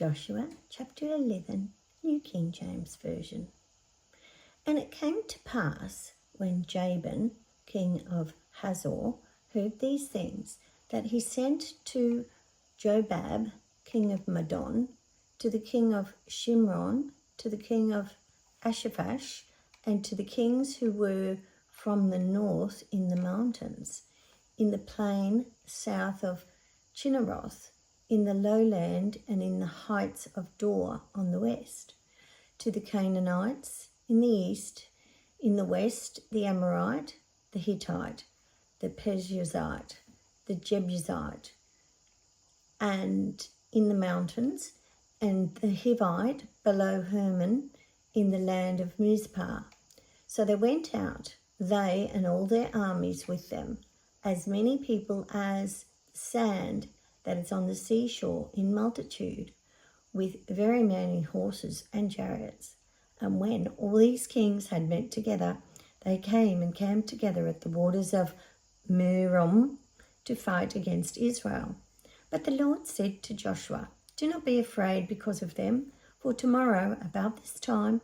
Joshua chapter 11, New King James Version. And it came to pass, when Jabin, king of Hazor, heard these things, that he sent to Jobab, king of Madon, to the king of Shimron, to the king of Ashaphash, and to the kings who were from the north in the mountains, in the plain south of Chinneroth, in the lowland, and in the heights of Dor on the west, to the Canaanites in the east, in the west the Amorite, the Hittite, the Perizzite, the Jebusite, and in the mountains, and the Hivite below Hermon, in the land of Mizpah. So they went out, they and all their armies with them, as many people as sand that is on the seashore in multitude, with very many horses and chariots. And when all these kings had met together, they came and camped together at the waters of Merom to fight against Israel. But the Lord said to Joshua, "Do not be afraid because of them, for tomorrow about this time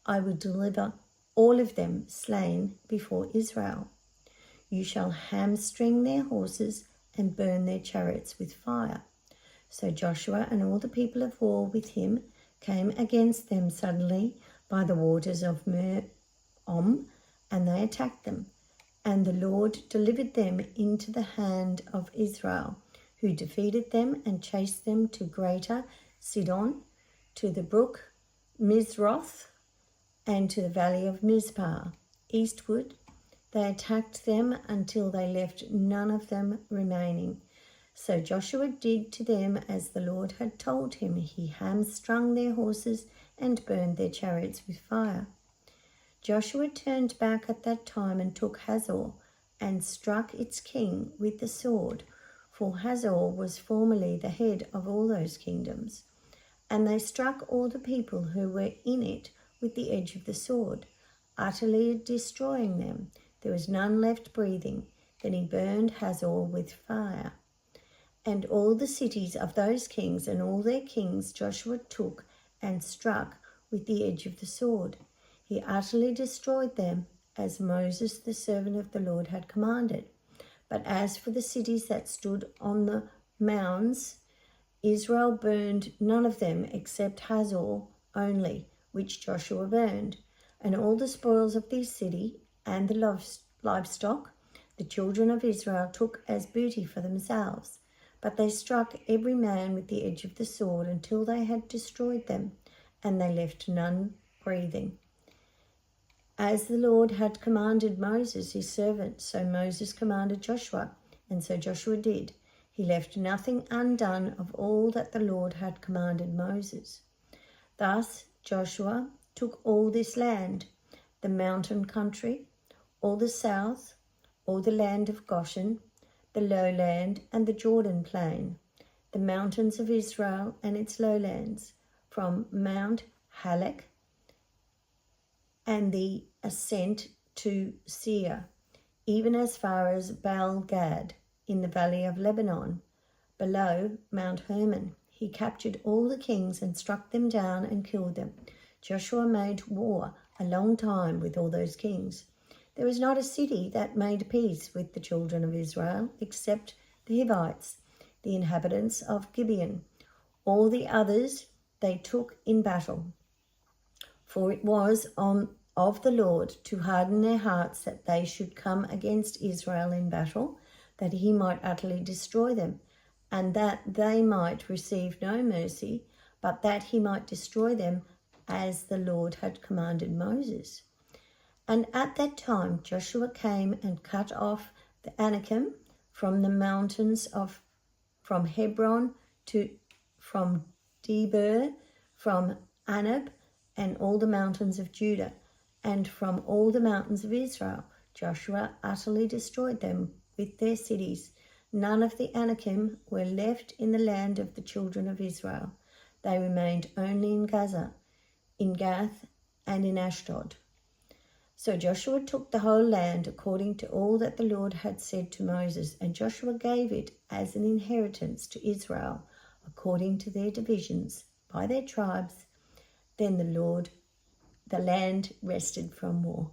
I will deliver all of them slain before Israel. You shall hamstring their horses and burn their chariots with fire." So Joshua and all the people of war with him came against them suddenly by the waters of Merom, and they attacked them. And the Lord delivered them into the hand of Israel, who defeated them and chased them to Greater Sidon, to the brook Mizroth, and to the valley of Mizpah. Eastward they attacked them until they left none of them remaining. So Joshua did to them as the Lord had told him. He hamstrung their horses and burned their chariots with fire. Joshua turned back at that time and took Hazor and struck its king with the sword, for Hazor was formerly the head of all those kingdoms. And they struck all the people who were in it with the edge of the sword, utterly destroying them. There was none left breathing. Then he burned Hazor with fire. And all the cities of those kings and all their kings Joshua took and struck with the edge of the sword. He utterly destroyed them, as Moses the servant of the Lord had commanded. But as for the cities that stood on the mounds, Israel burned none of them except Hazor only, which Joshua burned. And all the spoils of this city and the livestock the children of Israel took as booty for themselves. But they struck every man with the edge of the sword until they had destroyed them, and they left none breathing. As the Lord had commanded Moses his servant, so Moses commanded Joshua, and so Joshua did. He left nothing undone of all that the Lord had commanded Moses. Thus Joshua took all this land, the mountain country, all the south, all the land of Goshen, the lowland and the Jordan plain, the mountains of Israel and its lowlands, from Mount Halak and the ascent to Seir, even as far as Baal-Gad in the valley of Lebanon, below Mount Hermon. He captured all the kings and struck them down and killed them. Joshua made war a long time with all those kings. There was not a city that made peace with the children of Israel except the Hivites, the inhabitants of Gibeon. All the others they took in battle. For it was of the Lord to harden their hearts that they should come against Israel in battle, that he might utterly destroy them, and that they might receive no mercy, but that he might destroy them as the Lord had commanded Moses. And at that time Joshua came and cut off the Anakim from the mountains from Hebron from Debir, from Anab, and all the mountains of Judah, and from all the mountains of Israel. Joshua utterly destroyed them with their cities. None of the Anakim were left in the land of the children of Israel. They remained only in Gaza, in Gath, and in Ashdod. So Joshua took the whole land according to all that the Lord had said to Moses, and Joshua gave it as an inheritance to Israel according to their divisions by their tribes. Then the land rested from war.